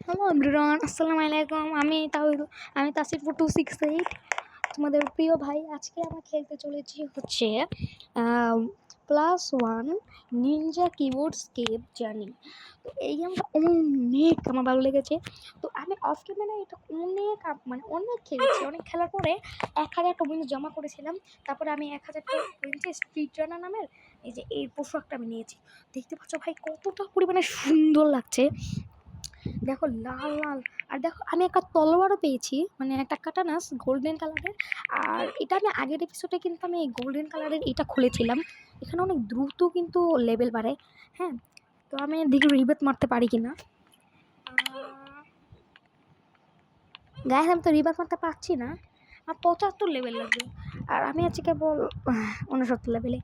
Hello everyone, আসসালামু আলাইকুম। আমি তাসিফ 268, তোমাদের প্রিয় ভাই। আজকে আমরা খেলতে চলেছি হচ্ছে +1 নিনজা কিবোর্ড স্কেপ জার্নি। তো এই গেমটা অনেক আমার ভালো লেগেছে। তো আমি অফ ক্যামেরায় এটা অনেক খেলেছি। অনেক খেলার পরে 1000 পয়েন্ট জমা করেছিলাম। তারপরে আমি 1000 পয়েন্টে স্ট্রিট রানার নামের এই পোশাকটা আমি নিয়েছি। দেখতে পাচ্ছ ভাই কতটা পরিমাণে সুন্দর লাগছে। দেখো লাল লাল, আর দেখো আমি একটা তলোয়ারও পেয়েছি, মানে একটা কাটানাস গোল্ডেন কালারের। আর এটা আমি আগের এপিসোডে কিন্তু আমি এই গোল্ডেন কালারের এটা খুলেছিলাম। এখানে অনেক দ্রুত কিন্তু লেভেল বাড়ে। হ্যাঁ, তো আমি দেখি রিবেট মারতে পারি কিনা। গায়ে আমি তো রিবেট মারতে পারছি না। আমার 75 লেভেল লাগবে, আর আমি আছি কেবল 69 লেভেলে।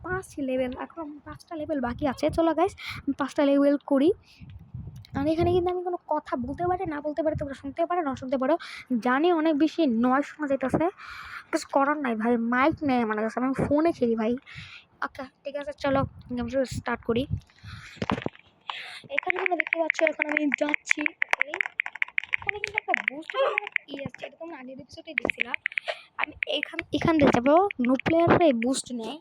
5 লেভেল, এখন 5টা লেভেল বাকি আছে। চলো গাইস, আমি 5টা লেভেল করি। আর এখানে কিন্তু আমি কোনো কথা বলতে পারি না বলতে পারি, তোমরা শুনতে পারো না শুনতে পারো। জানি অনেক বেশি নয়েজ শোনা যেতেছে, কিছু করার নাই ভাই, মাইক নেই আমার কাছে, আমি ফোনে খেলি ভাই। ওকে ঠিক আছে, চলো গেম স্টার্ট করি। এখানে তোমরা দেখতে পাচ্ছ এখন আমি যাচ্ছি। এখানে কিন্তু একটা বুস্ট আসছে, এটা তোমরা আগের এপিসোডে দেখছিলাম। আমি এখান দিয়ে যাবো। নো প্লেয়াররা বুস্ট নেয়।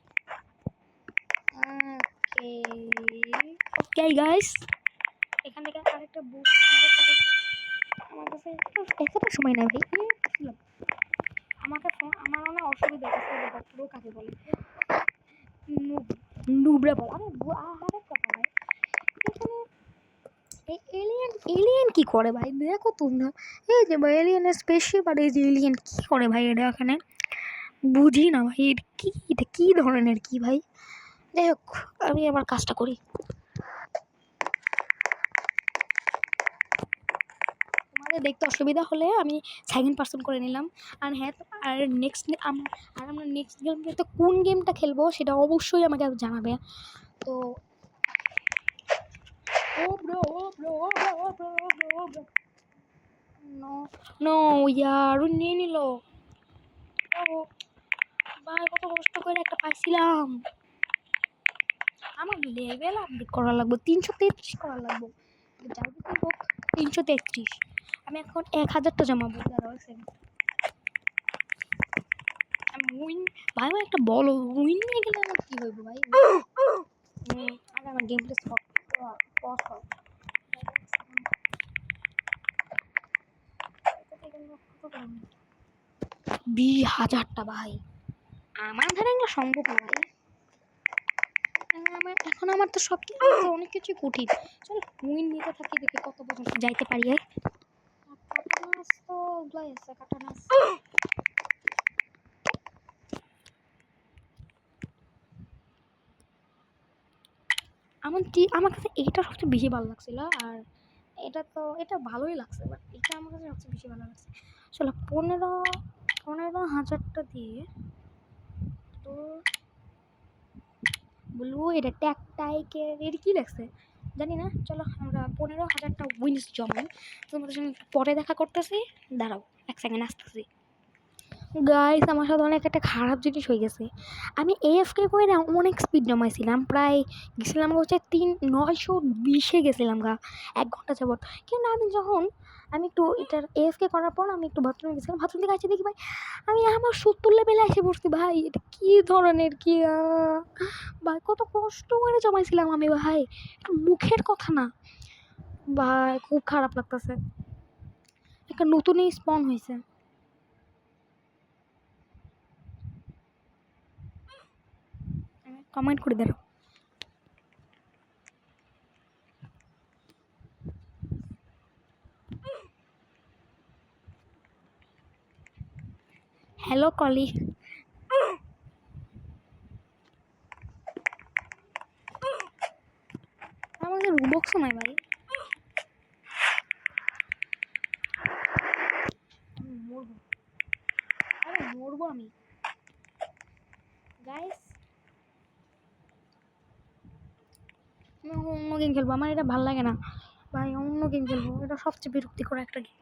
ওকে ওকে গাইস, এখান থেকে আরেকটা বুস্ট আমার কাছে এতটা সময় নাই ভাই। আমার অনেক অসুবিধা হচ্ছে, পুরো কাকে বলে নুবরা বলে। আরেক কথা ভাই, এখানে এই এলিয়েন কি করে ভাই? দেখো তোমরা, এই যে ভাই এলিয়েনের স্পেসশিপ, আর এই যে এলিয়েন কি করে ভাই এটা এখানে বুঝি না ভাই। এটা কি ধরনের কি ভাই? যাই হোক, আমি আমার কাজটা করি। দেখতে অসুবিধা হলে আমি সেকেন্ড পার্সন করে নিলাম। আর হ্যাঁ, আর আমরা নেক্সট গেমটাতে কোন গেমটা খেলবো সেটা অবশ্যই আমাকে জানাবে। তো নো ইয়ার নিয়ে নিল ভাই, কত কষ্ট করে একটা পাইছিলাম। আমার লেভেল আপডেট করা লাগবে, 333 করা লাগবে। যাই হোক 333, আমি এখন 1000টা জমাবো। উইন ভাই, আমার একটা বলো উইন নিয়ে গেলে আমার কি হইব ভাই? আরে আমার গেম প্লে স্পট পজ কর। 20,000টা ভাই, আমার ধারে এগুলো সম্ভব না ভাই। এখন আমার তো সব কিছু অনেক কিছু কঠিন। চল উইন নিতে থাকি, দেখি কত পর্যন্ত যাইতে পারি। কাটানাস তো ওগুলাই আছে, কাটানাস। আমার কাছে এটা সবচেয়ে বেশি ভালো লাগছিল। আর এটা ভালোই লাগছে, বাট এটা আমার কাছে সবচেয়ে বেশি ভালো লাগছে। চলো 15,000টা দিয়ে তো বলবো এটা ট্যাকটাইকে এটা কী লাগছে জানি না। চলো আমরা 15,000টা উইন্স জমাই। তোমাদের সঙ্গে পরে দেখা করতেছি, দাঁড়াও 1 সেকেন্ড আসতেছি। গাইস, আমার সাথে অনেক একটা খারাপ জিনিস হয়ে গেছে। আমি এএফকে করে না অনেক স্পিড জমাইছিলাম, প্রায় গেছিলাম হচ্ছে 920-এ গেছিলাম 1 ঘন্টা যাবত। কিন্তু আমি একটু এটার এএফকে করার পর আমি একটু বাথরুমে গেছিলাম। বাথরুম থেকে আসছি দেখি ভাই আমি আমার 70 লেভেলে এসে পড়ছি। ভাই এটা কী ধরনের কি ভাই, কত কষ্ট করে জমাইছিলাম আমি ভাই, এটা মুখের কথা না ভাই। খুব খারাপ লাগতেছে। একটা নতুনই স্পন হয়েছে। কমেন্ট করে দেন। হ্যালো কলি, আমাদের রুবক্স নাই ভাই। মরবো আমি গাইস। আমি অন্য গেম খেলবো, আমার এটা ভালো লাগে না ভাই। অন্য গেম খেলবো, এটা সবচেয়ে বিরক্তিকর একটা গেম।